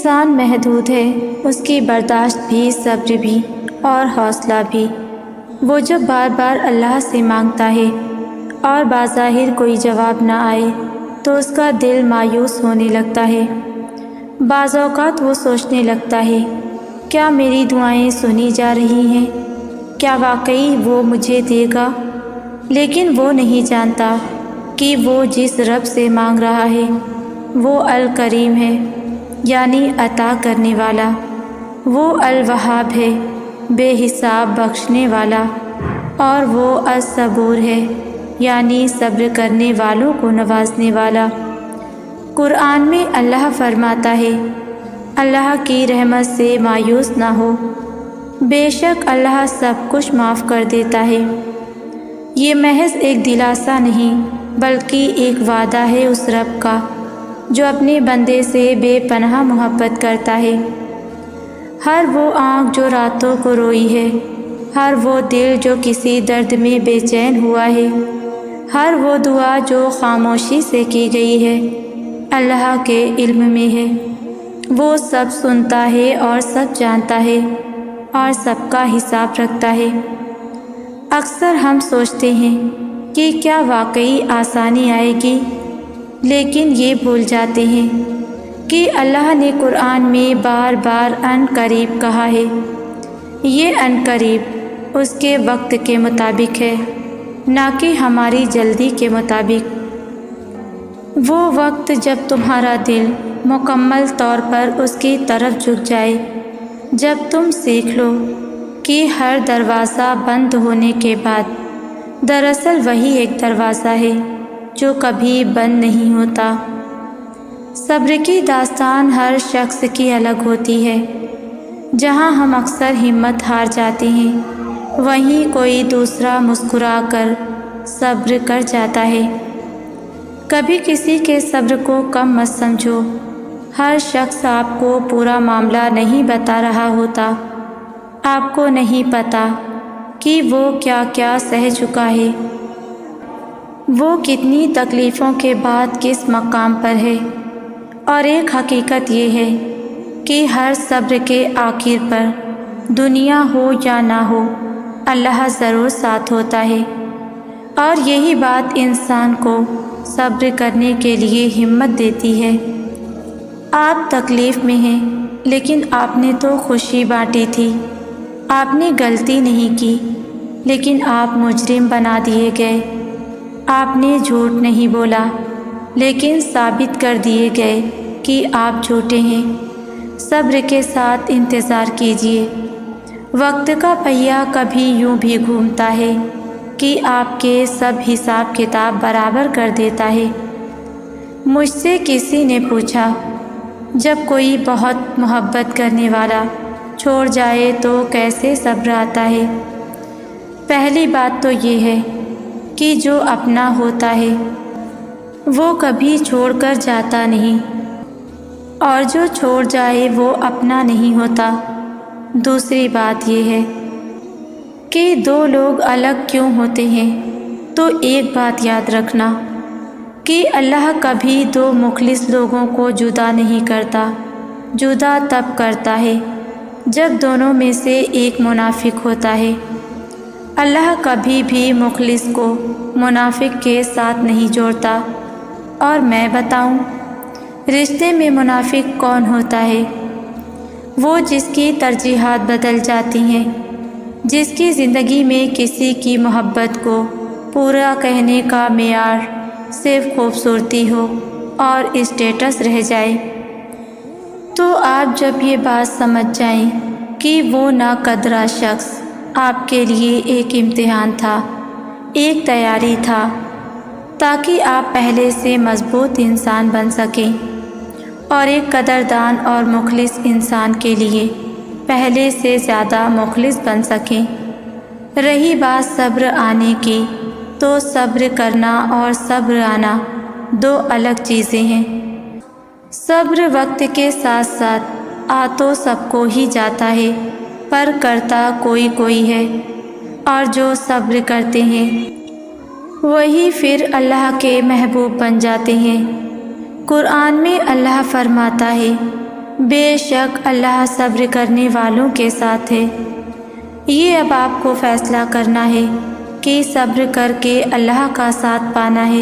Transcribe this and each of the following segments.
انسان محدود ہے، اس کی برداشت بھی، صبر بھی اور حوصلہ بھی۔ وہ جب بار بار اللہ سے مانگتا ہے اور بظاہر کوئی جواب نہ آئے تو اس کا دل مایوس ہونے لگتا ہے۔ بعض اوقات وہ سوچنے لگتا ہے، کیا میری دعائیں سنی جا رہی ہیں؟ کیا واقعی وہ مجھے دے گا؟ لیکن وہ نہیں جانتا کہ وہ جس رب سے مانگ رہا ہے وہ الکریم ہے، یعنی عطا کرنے والا۔ وہ الوہاب ہے، بے حساب بخشنے والا، اور وہ الصبور ہے، یعنی صبر کرنے والوں کو نوازنے والا۔ قرآن میں اللہ فرماتا ہے، اللہ کی رحمت سے مایوس نہ ہو، بے شک اللہ سب کچھ معاف کر دیتا ہے۔ یہ محض ایک دلاسا نہیں بلکہ ایک وعدہ ہے اس رب کا جو اپنے بندے سے بے پناہ محبت کرتا ہے۔ ہر وہ آنکھ جو راتوں کو روئی ہے، ہر وہ دل جو کسی درد میں بے چین ہوا ہے، ہر وہ دعا جو خاموشی سے کی گئی ہے، اللہ کے علم میں ہے۔ وہ سب سنتا ہے اور سب جانتا ہے اور سب کا حساب رکھتا ہے۔ اکثر ہم سوچتے ہیں کہ کیا واقعی آسانی آئے گی، لیکن یہ بھول جاتے ہیں کہ اللہ نے قرآن میں بار بار ان قریب کہا ہے۔ یہ ان قریب اس کے وقت کے مطابق ہے، نہ کہ ہماری جلدی کے مطابق۔ وہ وقت جب تمہارا دل مکمل طور پر اس کی طرف جھک جائے، جب تم سیکھ لو کہ ہر دروازہ بند ہونے کے بعد دراصل وہی ایک دروازہ ہے جو کبھی بند نہیں ہوتا۔ صبر کی داستان ہر شخص کی الگ ہوتی ہے۔ جہاں ہم اکثر ہمت ہار جاتے ہیں، وہیں کوئی دوسرا مسکرا کر صبر کر جاتا ہے۔ کبھی کسی کے صبر کو کم مت سمجھو، ہر شخص آپ کو پورا معاملہ نہیں بتا رہا ہوتا۔ آپ کو نہیں پتہ کہ وہ کیا کیا سہ چکا ہے، وہ کتنی تکلیفوں کے بعد کس مقام پر ہے۔ اور ایک حقیقت یہ ہے کہ ہر صبر کے آخر پر، دنیا ہو یا نہ ہو، اللہ ضرور ساتھ ہوتا ہے۔ اور یہی بات انسان کو صبر کرنے کے لیے ہمت دیتی ہے۔ آپ تکلیف میں ہیں، لیکن آپ نے تو خوشی بانٹی تھی۔ آپ نے غلطی نہیں کی، لیکن آپ مجرم بنا دیے گئے۔ آپ نے جھوٹ نہیں بولا، لیکن ثابت کر دیے گئے کہ آپ جھوٹے ہیں۔ صبر کے ساتھ انتظار کیجیے، وقت کا پہیہ کبھی یوں بھی گھومتا ہے کہ آپ کے سب حساب کتاب برابر کر دیتا ہے۔ مجھ سے کسی نے پوچھا، جب کوئی بہت محبت کرنے والا چھوڑ جائے تو کیسے صبر آتا ہے؟ پہلی بات تو یہ ہے کہ جو اپنا ہوتا ہے وہ کبھی چھوڑ کر جاتا نہیں، اور جو چھوڑ جائے وہ اپنا نہیں ہوتا۔ دوسری بات یہ ہے کہ دو لوگ الگ کیوں ہوتے ہیں، تو ایک بات یاد رکھنا کہ اللہ کبھی دو مخلص لوگوں کو جدا نہیں کرتا۔ جدا تب کرتا ہے جب دونوں میں سے ایک منافق ہوتا ہے۔ اللہ کبھی بھی مخلص کو منافق کے ساتھ نہیں جوڑتا۔ اور میں بتاؤں، رشتے میں منافق کون ہوتا ہے؟ وہ جس کی ترجیحات بدل جاتی ہیں، جس کی زندگی میں کسی کی محبت کو پورا کہنے کا معیار صرف خوبصورتی ہو اور اسٹیٹس رہ جائے۔ تو آپ جب یہ بات سمجھ جائیں کہ وہ ناقدرہ شخص آپ کے لیے ایک امتحان تھا، ایک تیاری تھا، تاکہ آپ پہلے سے مضبوط انسان بن سکیں، اور ایک قدردان اور مخلص انسان کے لیے پہلے سے زیادہ مخلص بن سکیں۔ رہی بات صبر آنے کی، تو صبر کرنا اور صبر آنا دو الگ چیزیں ہیں۔ صبر وقت کے ساتھ ساتھ آ تو سب کو ہی جاتا ہے، پر کرتا کوئی کوئی ہے، اور جو صبر کرتے ہیں وہی پھر اللہ کے محبوب بن جاتے ہیں۔ قرآن میں اللہ فرماتا ہے، بے شک اللہ صبر کرنے والوں کے ساتھ ہے۔ یہ اب آپ کو فیصلہ کرنا ہے کہ صبر کر کے اللہ کا ساتھ پانا ہے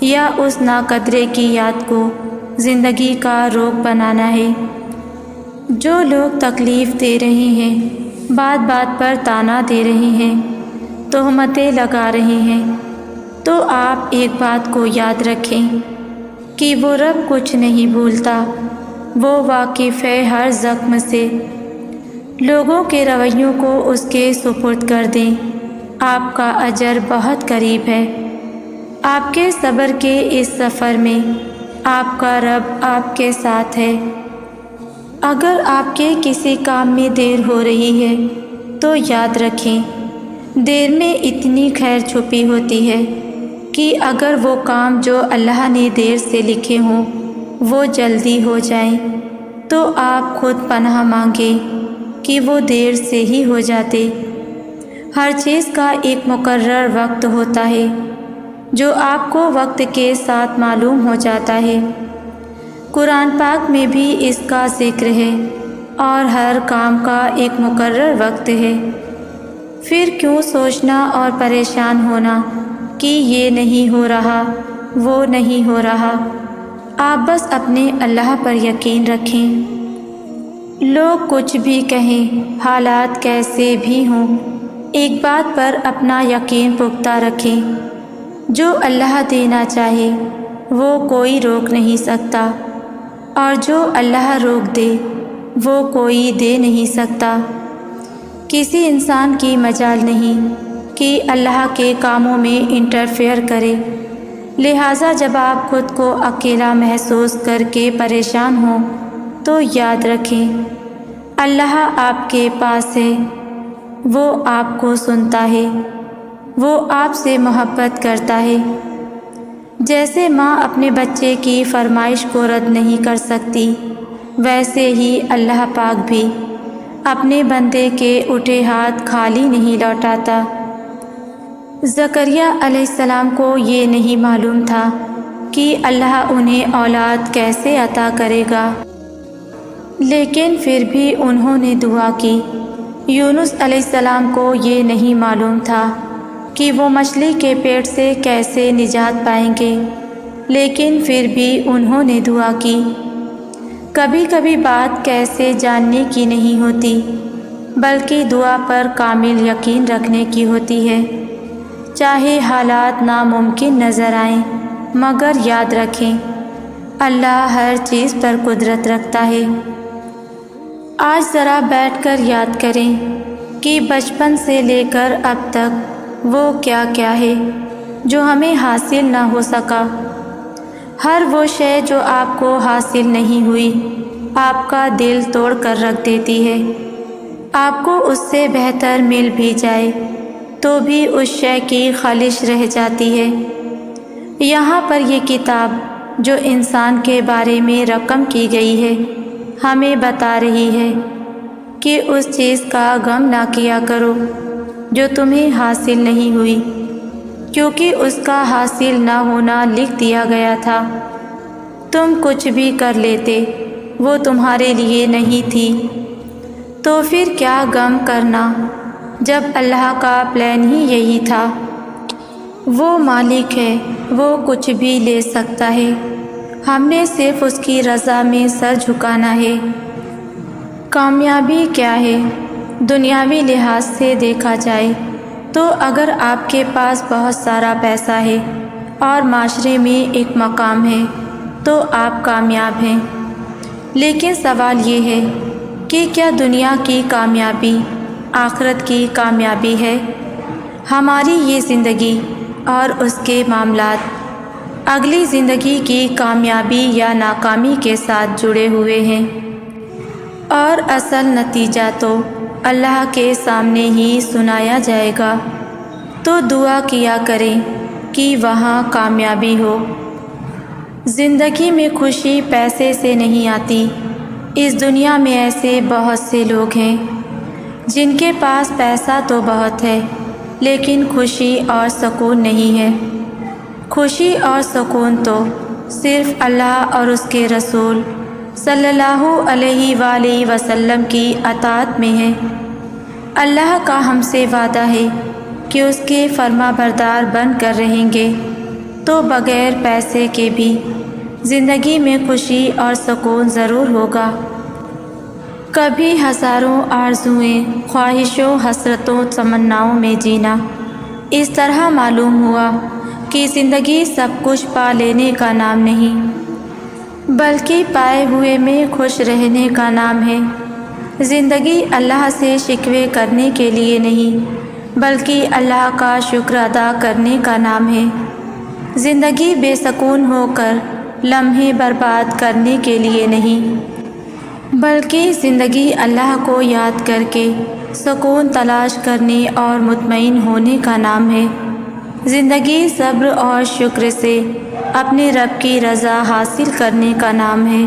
یا اس ناقدرے کی یاد کو زندگی کا روگ بنانا ہے۔ جو لوگ تکلیف دے رہے ہیں، بات بات پر طعنہ دے رہے ہیں، تہمتیں لگا رہے ہیں، تو آپ ایک بات کو یاد رکھیں کہ وہ رب کچھ نہیں بھولتا، وہ واقف ہے ہر زخم سے۔ لوگوں کے رویوں کو اس کے سپرد کر دیں، آپ کا اجر بہت قریب ہے۔ آپ کے صبر کے اس سفر میں آپ کا رب آپ کے ساتھ ہے۔ اگر آپ کے کسی کام میں دیر ہو رہی ہے تو یاد رکھیں، دیر میں اتنی خیر چھپی ہوتی ہے کہ اگر وہ کام جو اللہ نے دیر سے لکھے ہوں وہ جلدی ہو جائیں تو آپ خود پناہ مانگیں کہ وہ دیر سے ہی ہو جاتے۔ ہر چیز کا ایک مقرر وقت ہوتا ہے جو آپ کو وقت کے ساتھ معلوم ہو جاتا ہے۔ قرآن پاک میں بھی اس کا ذکر ہے اور ہر کام کا ایک مقرر وقت ہے۔ پھر کیوں سوچنا اور پریشان ہونا کہ یہ نہیں ہو رہا، وہ نہیں ہو رہا۔ آپ بس اپنے اللہ پر یقین رکھیں۔ لوگ کچھ بھی کہیں، حالات کیسے بھی ہوں، ایک بات پر اپنا یقین پختہ رکھیں، جو اللہ دینا چاہے وہ کوئی روک نہیں سکتا، اور جو اللہ روک دے وہ کوئی دے نہیں سکتا۔ کسی انسان کی مجال نہیں کہ اللہ کے کاموں میں انٹرفیئر کرے، لہٰذا جب آپ خود کو اکیلا محسوس کر کے پریشان ہوں تو یاد رکھیں اللہ آپ کے پاس ہے، وہ آپ کو سنتا ہے، وہ آپ سے محبت کرتا ہے۔ جیسے ماں اپنے بچے کی فرمائش کو رد نہیں کر سکتی، ویسے ہی اللہ پاک بھی اپنے بندے کے اٹھے ہاتھ خالی نہیں لوٹاتا۔ زکریا علیہ السلام کو یہ نہیں معلوم تھا کہ اللہ انہیں اولاد کیسے عطا کرے گا، لیکن پھر بھی انہوں نے دعا کی۔ یونس علیہ السلام کو یہ نہیں معلوم تھا کہ وہ مچھلی کے پیٹ سے کیسے نجات پائیں گے، لیکن پھر بھی انہوں نے دعا کی۔ کبھی کبھی بات کیسے جاننے کی نہیں ہوتی، بلکہ دعا پر کامل یقین رکھنے کی ہوتی ہے۔ چاہے حالات ناممکن نظر آئیں، مگر یاد رکھیں اللہ ہر چیز پر قدرت رکھتا ہے۔ آج ذرا بیٹھ کر یاد کریں کہ بچپن سے لے کر اب تک وہ کیا کیا ہے جو ہمیں حاصل نہ ہو سکا۔ ہر وہ شے جو آپ کو حاصل نہیں ہوئی آپ کا دل توڑ کر رکھ دیتی ہے۔ آپ کو اس سے بہتر مل بھی جائے تو بھی اس شے کی خالش رہ جاتی ہے۔ یہاں پر یہ کتاب جو انسان کے بارے میں رقم کی گئی ہے ہمیں بتا رہی ہے کہ اس چیز کا غم نہ کیا کرو جو تمہیں حاصل نہیں ہوئی، کیونکہ اس کا حاصل نہ ہونا لکھ دیا گیا تھا۔ تم کچھ بھی کر لیتے، وہ تمہارے لیے نہیں تھی، تو پھر کیا غم کرنا جب اللہ کا پلان ہی یہی تھا۔ وہ مالک ہے، وہ کچھ بھی لے سکتا ہے، ہم نے صرف اس کی رضا میں سر جھکانا ہے۔ کامیابی کیا ہے؟ دنیاوی لحاظ سے دیکھا جائے تو اگر آپ کے پاس بہت سارا پیسہ ہے اور معاشرے میں ایک مقام ہے تو آپ کامیاب ہیں۔ لیکن سوال یہ ہے کہ کیا دنیا کی کامیابی آخرت کی کامیابی ہے؟ ہماری یہ زندگی اور اس کے معاملات اگلی زندگی کی کامیابی یا ناکامی کے ساتھ جڑے ہوئے ہیں، اور اصل نتیجہ تو اللہ کے سامنے ہی سنایا جائے گا۔ تو دعا کیا کریں کہ وہاں کامیابی ہو۔ زندگی میں خوشی پیسے سے نہیں آتی۔ اس دنیا میں ایسے بہت سے لوگ ہیں جن کے پاس پیسہ تو بہت ہے لیکن خوشی اور سکون نہیں ہے۔ خوشی اور سکون تو صرف اللہ اور اس کے رسول صلی اللہ علیہ وآلہ وسلم کی اطاعت میں ہے۔ اللہ کا ہم سے وعدہ ہے کہ اس کے فرما بردار بن کر رہیں گے تو بغیر پیسے کے بھی زندگی میں خوشی اور سکون ضرور ہوگا۔ کبھی ہزاروں آرزوئیں، خواہشوں، حسرتوں، تمناؤں میں جینا اس طرح معلوم ہوا کہ زندگی سب کچھ پا لینے کا نام نہیں، بلکہ پائے ہوئے میں خوش رہنے کا نام ہے۔ زندگی اللہ سے شکوے کرنے کے لیے نہیں، بلکہ اللہ کا شکر ادا کرنے کا نام ہے۔ زندگی بے سکون ہو کر لمحے برباد کرنے کے لیے نہیں، بلکہ زندگی اللہ کو یاد کر کے سکون تلاش کرنے اور مطمئن ہونے کا نام ہے۔ زندگی صبر اور شکر سے اپنے رب کی رضا حاصل کرنے کا نام ہے۔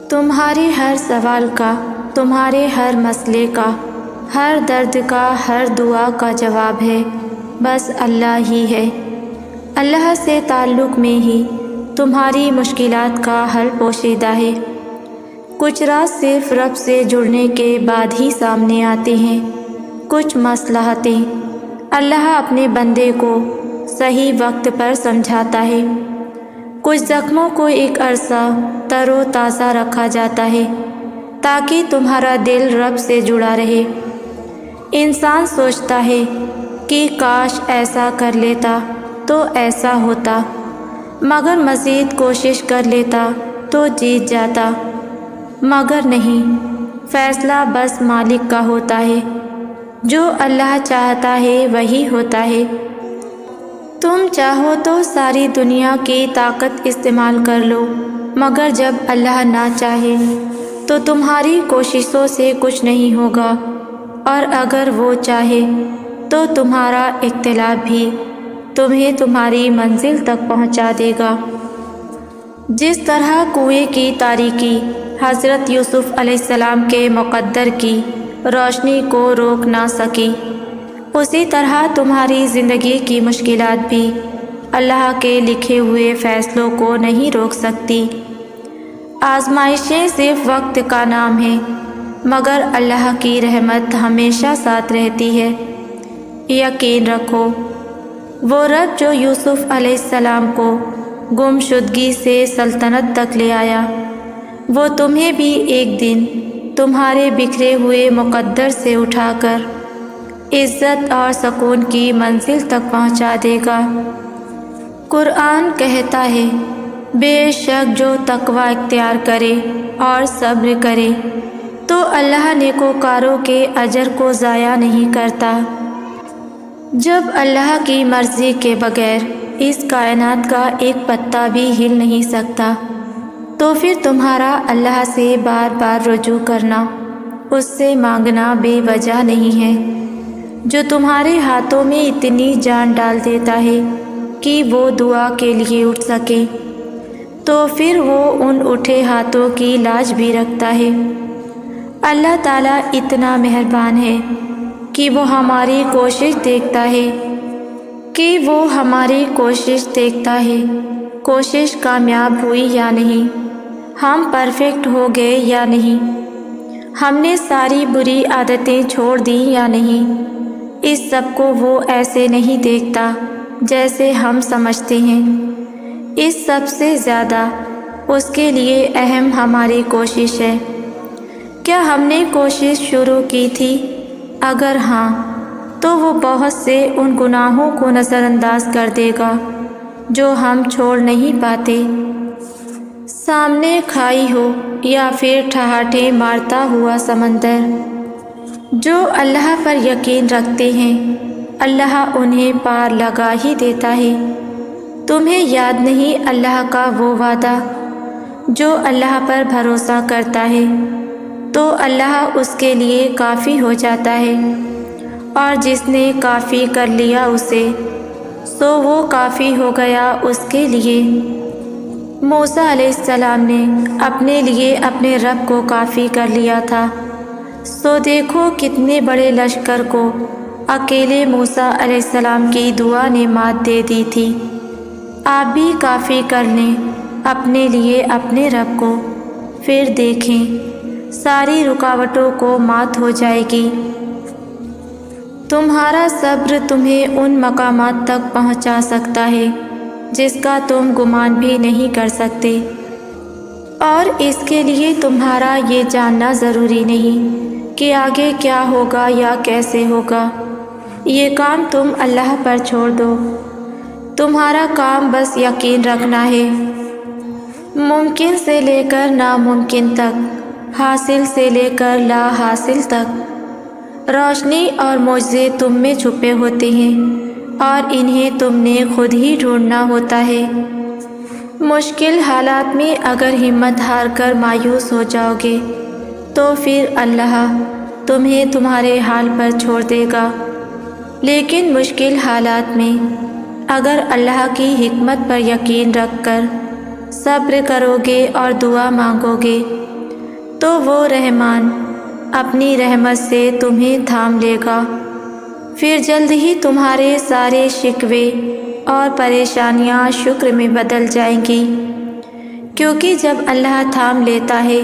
تمہارے ہر سوال کا، تمہارے ہر مسئلے کا، ہر درد کا، ہر دعا کا جواب ہے بس اللہ ہی ہے۔ اللہ سے تعلق میں ہی تمہاری مشکلات کا حل پوشیدہ ہے۔ کچھ راز صرف رب سے جڑنے کے بعد ہی سامنے آتے ہیں۔ کچھ مصلحتیں اللہ اپنے بندے کو صحیح وقت پر سمجھاتا ہے۔ کچھ زخموں کو ایک عرصہ تر و تازہ رکھا جاتا ہے تاکہ تمہارا دل رب سے جڑا رہے۔ انسان سوچتا ہے کہ کاش ایسا کر لیتا تو ایسا ہوتا، مگر مزید کوشش کر لیتا تو جیت جاتا، مگر نہیں، فیصلہ بس مالک کا ہوتا ہے۔ جو اللہ چاہتا ہے وہی ہوتا ہے۔ تم چاہو تو ساری دنیا کی طاقت استعمال کر لو، مگر جب اللہ نہ چاہے تو تمہاری کوششوں سے کچھ نہیں ہوگا، اور اگر وہ چاہے تو تمہارا اختلاف بھی تمہیں تمہاری منزل تک پہنچا دے گا۔ جس طرح کنویں کی تاریکی حضرت یوسف علیہ السلام کے مقدر کی روشنی کو روک نہ سکی، اسی طرح تمہاری زندگی کی مشکلات بھی اللہ کے لکھے ہوئے فیصلوں کو نہیں روک سکتی۔ آزمائشیں صرف وقت کا نام ہے، مگر اللہ کی رحمت ہمیشہ ساتھ رہتی ہے۔ یقین رکھو، وہ رب جو یوسف علیہ السلام کو گمشدگی سے سلطنت تک لے آیا، وہ تمہیں بھی ایک دن تمہارے بکھرے ہوئے مقدر سے اٹھا کر عزت اور سکون کی منزل تک پہنچا دے گا۔ قرآن کہتا ہے، بے شک جو تقوی اختیار کرے اور صبر کرے تو اللہ نیکوکاروں کے اجر کو ضائع نہیں کرتا۔ جب اللہ کی مرضی کے بغیر اس کائنات کا ایک پتا بھی ہل نہیں سکتا، تو پھر تمہارا اللہ سے بار بار رجوع کرنا، اس سے مانگنا بے وجہ نہیں ہے۔ جو تمہارے ہاتھوں میں اتنی جان ڈال دیتا ہے کہ وہ دعا کے لیے اٹھ سکے، تو پھر وہ ان اٹھے ہاتھوں کی لاج بھی رکھتا ہے۔ اللہ تعالیٰ اتنا مہربان ہے کہ وہ ہماری کوشش دیکھتا ہے، کوشش کامیاب ہوئی یا نہیں، ہم پرفیکٹ ہو گئے یا نہیں، ہم نے ساری بری عادتیں چھوڑ دی یا نہیں۔ اس سب کو وہ ایسے نہیں دیکھتا جیسے ہم سمجھتے ہیں۔ اس سب سے زیادہ اس کے لیے اہم ہماری کوشش ہے۔ کیا ہم نے کوشش شروع کی تھی؟ اگر ہاں تو وہ بہت سے ان گناہوں کو نظر انداز کر دے گا جو ہم چھوڑ نہیں پاتے۔ سامنے کھائی ہو یا پھر ٹھہاٹھے مارتا ہوا سمندر، جو اللہ پر یقین رکھتے ہیں اللہ انہیں پار لگا ہی دیتا ہے۔ تمہیں یاد نہیں اللہ کا وہ وعدہ؟ جو اللہ پر بھروسہ کرتا ہے تو اللہ اس کے لیے کافی ہو جاتا ہے، اور جس نے کافی کر لیا اسے، سو وہ کافی ہو گیا اس کے لیے۔ موسیٰ علیہ السلام نے اپنے لیے اپنے رب کو کافی کر لیا تھا، سو دیکھو کتنے بڑے لشکر کو اکیلے موسیٰ علیہ السلام کی دعا نے مات دے دی تھی۔ آپ بھی کافی کر لیں اپنے لیے اپنے رب کو، پھر دیکھیں ساری رکاوٹوں کو مات ہو جائے گی۔ تمہارا صبر تمہیں ان مقامات تک پہنچا سکتا ہے جس کا تم گمان بھی نہیں کر سکتے، اور اس کے لیے تمہارا یہ جاننا ضروری نہیں کہ آگے کیا ہوگا یا کیسے ہوگا۔ یہ کام تم اللہ پر چھوڑ دو، تمہارا کام بس یقین رکھنا ہے۔ ممکن سے لے کر ناممکن تک، حاصل سے لے کر لا حاصل تک، روشنی اور معجزے تم میں چھپے ہوتے ہیں اور انہیں تم نے خود ہی ڈھونڈنا ہوتا ہے۔ مشکل حالات میں اگر ہمت ہار کر مایوس ہو جاؤ گے تو پھر اللہ تمہیں تمہارے حال پر چھوڑ دے گا، لیکن مشکل حالات میں اگر اللہ کی حکمت پر یقین رکھ کر صبر کرو گے اور دعا مانگو گے تو وہ رحمان اپنی رحمت سے تمہیں تھام لے گا، پھر جلد ہی تمہارے سارے شکوے اور پریشانیاں شکر میں بدل جائیں گی، کیونکہ جب اللہ تھام لیتا ہے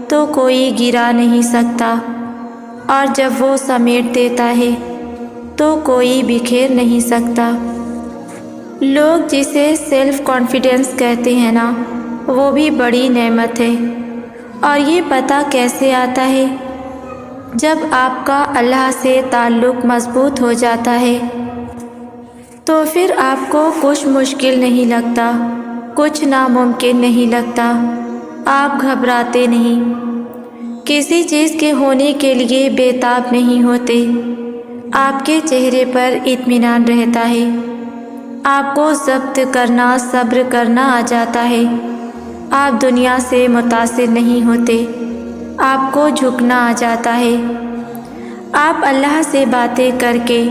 تو کوئی گرا نہیں سکتا، اور جب وہ سمیٹ دیتا ہے تو کوئی بکھیر نہیں سکتا۔ لوگ جسے سیلف کانفیڈنس کہتے ہیں نا، وہ بھی بڑی نعمت ہے، اور یہ پتہ کیسے آتا ہے؟ جب آپ کا اللہ سے تعلق مضبوط ہو جاتا ہے تو پھر آپ کو کچھ مشکل نہیں لگتا، کچھ ناممکن نہیں لگتا، آپ گھبراتے نہیں، کسی چیز کے ہونے کے لیے بے تاب نہیں ہوتے، آپ کے چہرے پر اطمینان رہتا ہے، آپ کو ضبط کرنا صبر کرنا آ جاتا ہے، آپ دنیا سے متاثر نہیں ہوتے، آپ کو جھکنا آ جاتا ہے، آپ اللہ سے باتیں کر کے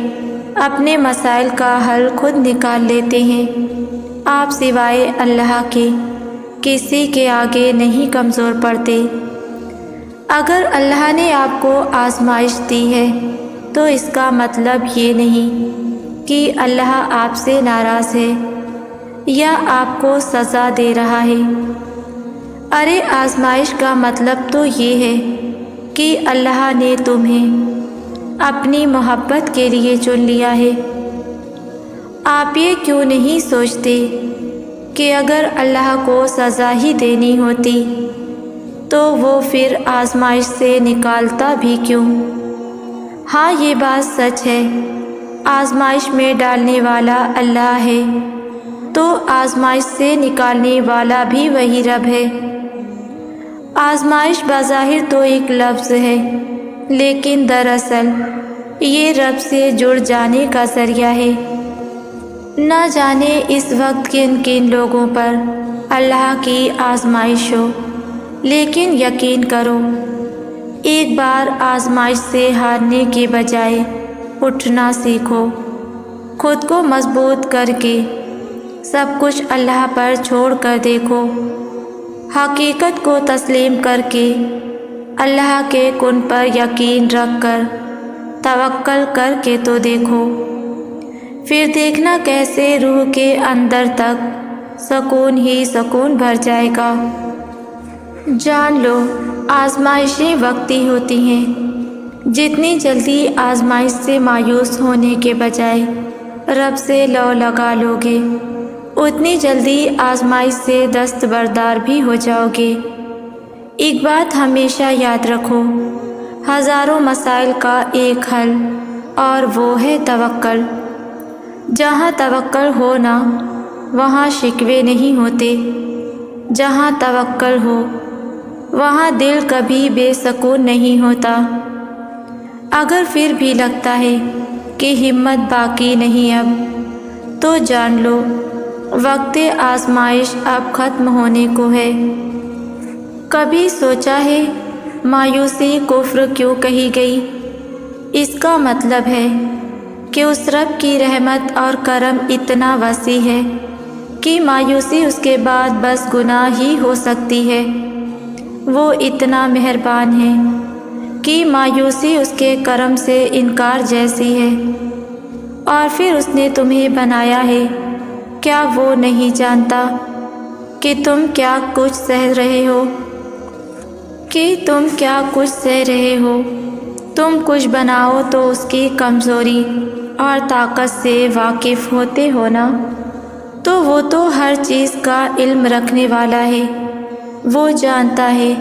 اپنے مسائل کا حل خود نکال لیتے ہیں، آپ سوائے اللہ کے کسی کے آگے نہیں کمزور پڑتے۔ اگر اللہ نے آپ کو آزمائش دی ہے تو اس کا مطلب یہ نہیں کہ اللہ آپ سے ناراض ہے یا آپ کو سزا دے رہا ہے۔ ارے آزمائش کا مطلب تو یہ ہے کہ اللہ نے تمہیں اپنی محبت کے لیے چن لیا ہے۔ آپ یہ کیوں نہیں سوچتے کہ اگر اللہ کو سزا ہی دینی ہوتی تو وہ پھر آزمائش سے نکالتا بھی کیوں؟ ہاں یہ بات سچ ہے، آزمائش میں ڈالنے والا اللہ ہے تو آزمائش سے نکالنے والا بھی وہی رب ہے۔ آزمائش بظاہر تو ایک لفظ ہے، لیکن دراصل یہ رب سے جڑ جانے کا ذریعہ ہے۔ نہ جانے اس وقت کن کن لوگوں پر اللہ کی آزمائش ہو، لیکن یقین کرو ایک بار آزمائش سے ہارنے کے بجائے اٹھنا سیکھو، خود کو مضبوط کر کے سب کچھ اللہ پر چھوڑ کر دیکھو، حقیقت کو تسلیم کر کے اللہ کے کن پر یقین رکھ کر توکل کر کے تو دیکھو، پھر دیکھنا کیسے روح کے اندر تک سکون ہی سکون بھر جائے گا۔ جان لو آزمائشیں وقتی ہوتی ہیں، جتنی جلدی آزمائش سے مایوس ہونے کے بجائے رب سے لو لگا لو گے اتنی جلدی آزمائش سے دستبردار بھی ہو جاؤ گے۔ ایک بات ہمیشہ یاد رکھو، ہزاروں مسائل کا ایک حل، اور وہ ہے توکل۔ جہاں توکل ہو نا وہاں شکوے نہیں ہوتے، جہاں توکل ہو وہاں دل کبھی بے سکون نہیں ہوتا۔ اگر پھر بھی لگتا ہے کہ ہمت باقی نہیں اب، تو جان لو وقت آزمائش اب ختم ہونے کو ہے۔ کبھی سوچا ہے مایوسی کفر کیوں کہی گئی؟ اس کا مطلب ہے کہ اس رب کی رحمت اور کرم اتنا وسیع ہے کہ مایوسی اس کے بعد بس گناہ ہی ہو سکتی ہے۔ وہ اتنا مہربان ہے کہ مایوسی اس کے کرم سے انکار جیسی ہے، اور پھر اس نے تمہیں بنایا ہے، کیا وہ نہیں جانتا؟ کہ تم کیا کچھ سہ رہے ہو تم کچھ بناؤ تو اس کی کمزوری اور طاقت سے واقف ہوتے ہو نا؟ تو وہ تو ہر چیز کا علم رکھنے والا ہے، وہ جانتا ہے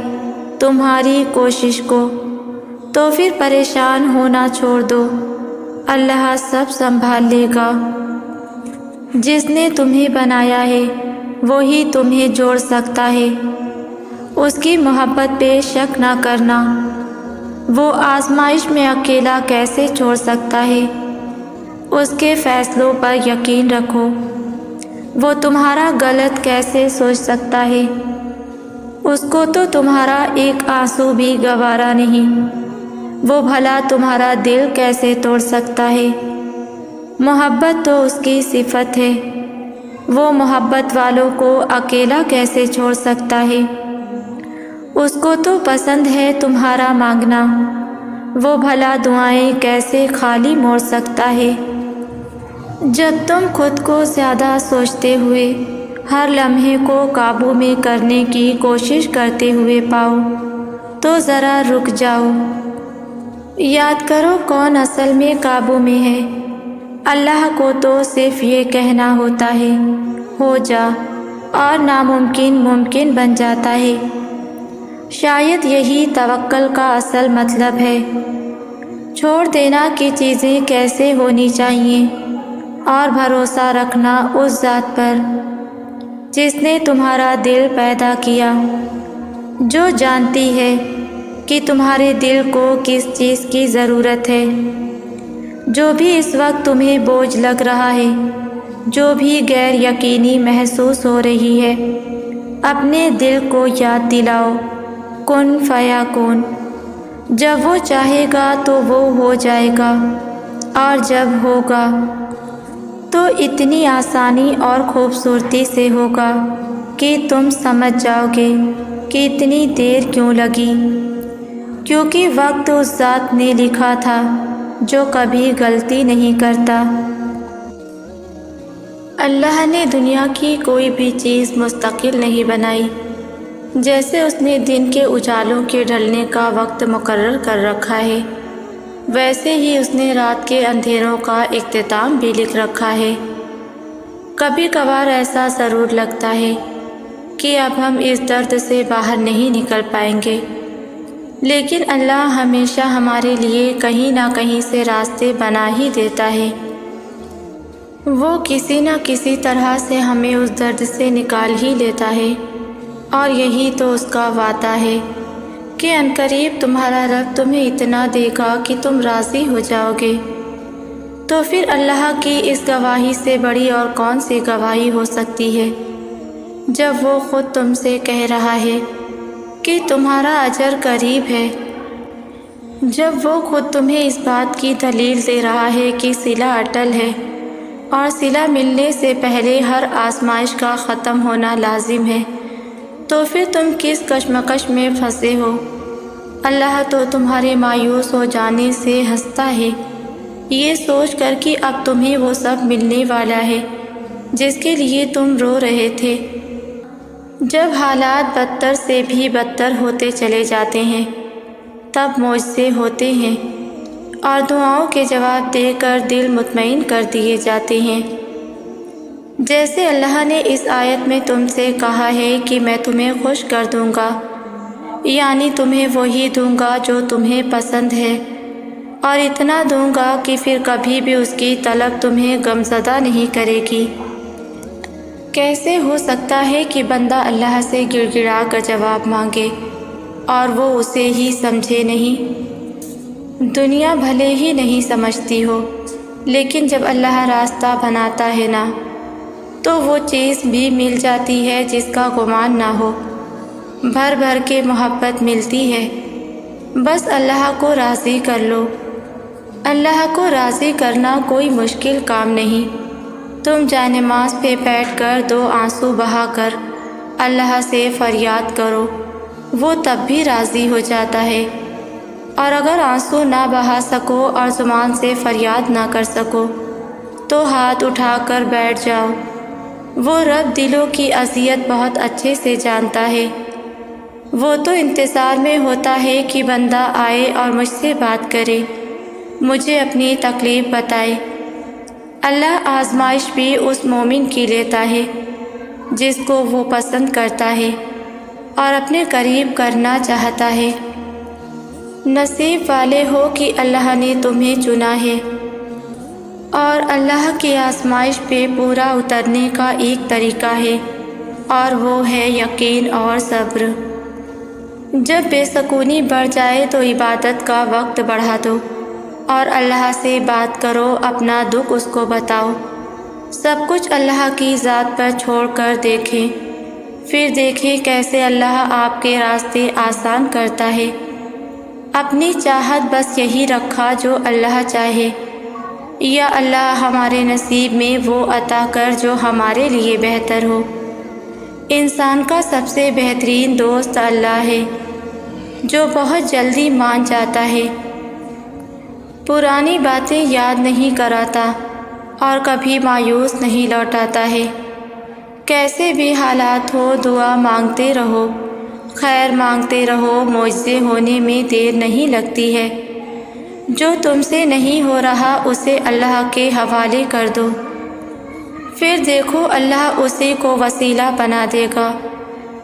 تمہاری کوشش کو، تو پھر پریشان ہونا چھوڑ دو، اللہ سب سنبھال لے گا۔ جس نے تمہیں بنایا ہے وہی تمہیں جوڑ سکتا ہے، اس کی محبت پہ شک نہ کرنا، وہ آزمائش میں اکیلا کیسے چھوڑ سکتا ہے؟ اس کے فیصلوں پر یقین رکھو، وہ تمہارا غلط کیسے سوچ سکتا ہے؟ اس کو تو تمہارا ایک آنسو بھی گوارا نہیں، وہ بھلا تمہارا دل کیسے توڑ سکتا ہے؟ محبت تو اس کی صفت ہے، وہ محبت والوں کو اکیلا کیسے چھوڑ سکتا ہے؟ اس کو تو پسند ہے تمہارا مانگنا، وہ بھلا دعائیں کیسے خالی موڑ سکتا ہے؟ جب تم خود کو زیادہ سوچتے ہوئے ہر لمحے کو قابو میں کرنے کی کوشش کرتے ہوئے پاؤ تو ذرا رک جاؤ، یاد کرو کون اصل میں قابو میں ہے۔ اللہ کو تو صرف یہ کہنا ہوتا ہے ہو جا، اور ناممکن ممکن بن جاتا ہے۔ شاید یہی توکل کا اصل مطلب ہے، چھوڑ دینا کہ چیزیں کیسے ہونی چاہیے اور بھروسہ رکھنا اس ذات پر جس نے تمہارا دل پیدا کیا، جو جانتی ہے کہ تمہارے دل کو کس چیز کی ضرورت ہے۔ جو بھی اس وقت تمہیں بوجھ لگ رہا ہے، جو بھی غیر یقینی محسوس ہو رہی ہے، اپنے دل کو یاد دلاؤ کن فیکون، جب وہ چاہے گا تو وہ ہو جائے گا، اور جب ہوگا تو اتنی آسانی اور خوبصورتی سے ہوگا کہ تم سمجھ جاؤ گے کہ اتنی دیر کیوں لگی، کیونکہ وقت اس ذات نے لکھا تھا جو کبھی غلطی نہیں کرتا۔ اللہ نے دنیا کی کوئی بھی چیز مستقل نہیں بنائی، جیسے اس نے دن کے اجالوں کے ڈھلنے کا وقت مقرر کر رکھا ہے، ویسے ہی اس نے رات کے اندھیروں کا اختتام بھی لکھ رکھا ہے۔ کبھی کبھار ایسا ضرور لگتا ہے کہ اب ہم اس درد سے باہر نہیں نکل پائیں گے، لیکن اللہ ہمیشہ ہمارے لیے کہیں نہ کہیں سے راستے بنا ہی دیتا ہے، وہ کسی نہ کسی طرح سے ہمیں اس درد سے نکال ہی لیتا ہے، اور یہی تو اس کا وعدہ ہے کہ عنقریب تمہارا رب تمہیں اتنا دے گا کہ تم راضی ہو جاؤ گے۔ تو پھر اللہ کی اس گواہی سے بڑی اور کون سی گواہی ہو سکتی ہے، جب وہ خود تم سے کہہ رہا ہے کہ تمہارا اجر قریب ہے، جب وہ خود تمہیں اس بات کی دلیل دے رہا ہے کہ صلہ اٹل ہے، اور صلہ ملنے سے پہلے ہر آزمائش کا ختم ہونا لازم ہے، تو پھر تم کس کشمکش میں پھنسے ہو؟ اللہ تو تمہارے مایوس ہو جانے سے ہنستا ہے، یہ سوچ کر کہ اب تمہیں وہ سب ملنے والا ہے جس کے لیے تم رو رہے تھے۔ جب حالات بدتر سے بھی بدتر ہوتے چلے جاتے ہیں تب معجزے ہوتے ہیں، اور دعاؤں کے جواب دے کر دل مطمئن کر دیے جاتے ہیں۔ جیسے اللہ نے اس آیت میں تم سے کہا ہے کہ میں تمہیں خوش کر دوں گا، یعنی تمہیں وہی دوں گا جو تمہیں پسند ہے، اور اتنا دوں گا کہ پھر کبھی بھی اس کی طلب تمہیں غمزدہ نہیں کرے گی۔ کیسے ہو سکتا ہے کہ بندہ اللہ سے گڑ گڑا کر جواب مانگے اور وہ اسے ہی سمجھے نہیں؟ دنیا بھلے ہی نہیں سمجھتی ہو، لیکن جب اللہ راستہ بناتا ہے نا تو وہ چیز بھی مل جاتی ہے جس کا گمان نہ ہو، بھر بھر کے محبت ملتی ہے۔ بس اللہ کو راضی کر لو۔ اللہ کو راضی کرنا کوئی مشکل کام نہیں، تم جائے-نماز پہ بیٹھ کر 2 آنسو بہا کر اللہ سے فریاد کرو، وہ تب بھی راضی ہو جاتا ہے، اور اگر آنسو نہ بہا سکو اور زبان سے فریاد نہ کر سکو تو ہاتھ اٹھا کر بیٹھ جاؤ، وہ رب دلوں کی اذیت بہت اچھے سے جانتا ہے۔ وہ تو انتظار میں ہوتا ہے کہ بندہ آئے اور مجھ سے بات کرے، مجھے اپنی تکلیف بتائے۔ اللہ آزمائش بھی اس مومن کی لیتا ہے جس کو وہ پسند کرتا ہے اور اپنے قریب کرنا چاہتا ہے۔ نصیب والے ہو کہ اللہ نے تمہیں چنا ہے، اور اللہ کی آزمائش پہ پورا اترنے کا ایک طریقہ ہے، اور وہ ہے یقین اور صبر۔ جب بے سکونی بڑھ جائے تو عبادت کا وقت بڑھا دو اور اللہ سے بات کرو، اپنا دکھ اس کو بتاؤ۔ سب کچھ اللہ کی ذات پر چھوڑ کر دیکھیں، پھر دیکھیں کیسے اللہ آپ کے راستے آسان کرتا ہے۔ اپنی چاہت بس یہی رکھا جو اللہ چاہے، یا اللہ ہمارے نصیب میں وہ عطا کر جو ہمارے لیے بہتر ہو۔ انسان کا سب سے بہترین دوست اللہ ہے، جو بہت جلدی مان جاتا ہے، پرانی باتیں یاد نہیں کراتا اور کبھی مایوس نہیں لوٹاتا ہے۔ کیسے بھی حالات ہو دعا مانگتے رہو، خیر مانگتے رہو، معجزے ہونے میں دیر نہیں لگتی ہے۔ جو تم سے نہیں ہو رہا اسے اللہ کے حوالے کر دو، پھر دیکھو اللہ اسی کو وسیلہ بنا دے گا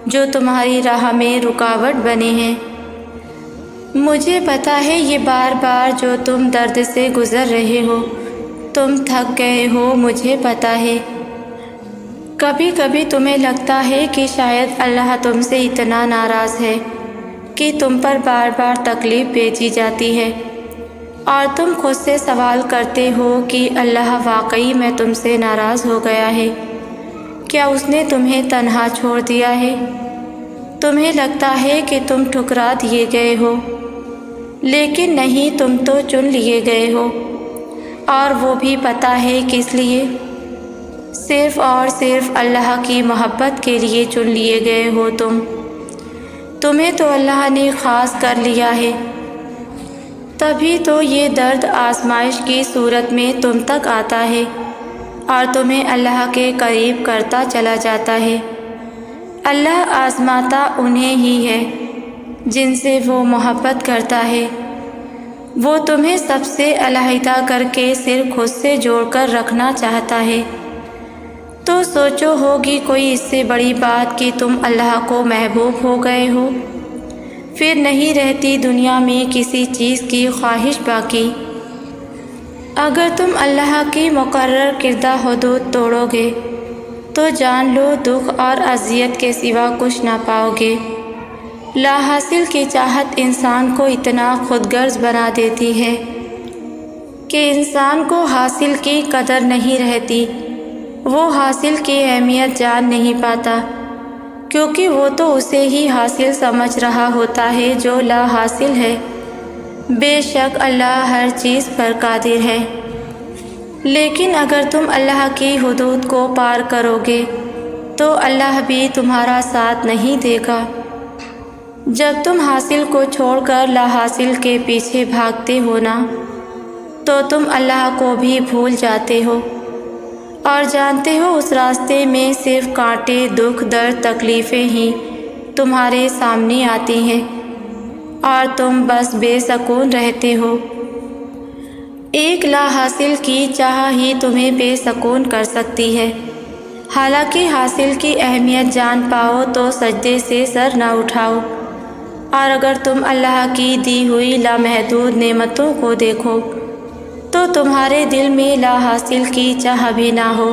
جو تمہاری راہ میں رکاوٹ بنے ہیں۔ مجھے پتہ ہے یہ بار بار جو تم درد سے گزر رہے ہو، تم تھک گئے ہو، مجھے پتہ ہے۔ کبھی کبھی تمہیں لگتا ہے کہ شاید اللہ تم سے اتنا ناراض ہے کہ تم پر بار بار تکلیف بھیجی جاتی ہے، اور تم خود سے سوال کرتے ہو کہ اللہ واقعی میں تم سے ناراض ہو گیا ہے؟ کیا اس نے تمہیں تنہا چھوڑ دیا ہے؟ تمہیں لگتا ہے کہ تم ٹھکرا دیے گئے ہو، لیکن نہیں، تم تو چن لیے گئے ہو، اور وہ بھی پتہ ہے کس لیے؟ صرف اور صرف اللہ کی محبت کے لیے چن لیے گئے ہو تمہیں تو اللہ نے خاص کر لیا ہے، تبھی تو یہ درد آزمائش کی صورت میں تم تک آتا ہے اور تمہیں اللہ کے قریب کرتا چلا جاتا ہے۔ اللہ آزماتا انہیں ہی ہے جن سے وہ محبت کرتا ہے۔ وہ تمہیں سب سے علیحدہ کر کے صرف خود سے جوڑ کر رکھنا چاہتا ہے۔ تو سوچو ہوگی کوئی اس سے بڑی بات کہ تم اللہ کو محبوب ہو گئے ہو؟ پھر نہیں رہتی دنیا میں کسی چیز کی خواہش باقی۔ اگر تم اللہ کی مقرر کردہ حدود توڑو گے تو جان لو دکھ اور اذیت کے سوا کچھ نہ پاؤ گے۔ لا حاصل کی چاہت انسان کو اتنا خود غرض بنا دیتی ہے کہ انسان کو حاصل کی قدر نہیں رہتی، وہ حاصل کی اہمیت جان نہیں پاتا، کیونکہ وہ تو اسے ہی حاصل سمجھ رہا ہوتا ہے جو لا حاصل ہے۔ بے شک اللہ ہر چیز پر قادر ہے، لیکن اگر تم اللہ کی حدود کو پار کرو گے تو اللہ بھی تمہارا ساتھ نہیں دے گا۔ جب تم حاصل کو چھوڑ کر لا حاصل کے پیچھے بھاگتے ہو نا، تو تم اللہ کو بھی بھول جاتے ہو اور جانتے ہو اس راستے میں صرف کانٹے، دکھ، درد، تکلیفیں ہی تمہارے سامنے آتی ہیں اور تم بس بے سکون رہتے ہو۔ ایک لا حاصل کی چاہ ہی تمہیں بے سکون کر سکتی ہے۔ حالانکہ حاصل کی اہمیت جان پاؤ تو سجدے سے سر نہ اٹھاؤ، اور اگر تم اللہ کی دی ہوئی لامحدود نعمتوں کو دیکھو تو تمہارے دل میں لا حاصل کی چاہ بھی نہ ہو۔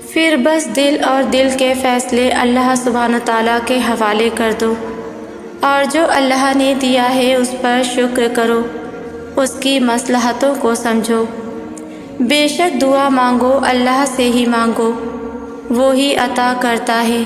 پھر بس دل اور دل کے فیصلے اللہ سبحانہ تعالیٰ کے حوالے کر دو، اور جو اللہ نے دیا ہے اس پر شکر کرو، اس کی مصلحتوں کو سمجھو۔ بے شک دعا مانگو اللہ سے ہی مانگو، وہی عطا کرتا ہے۔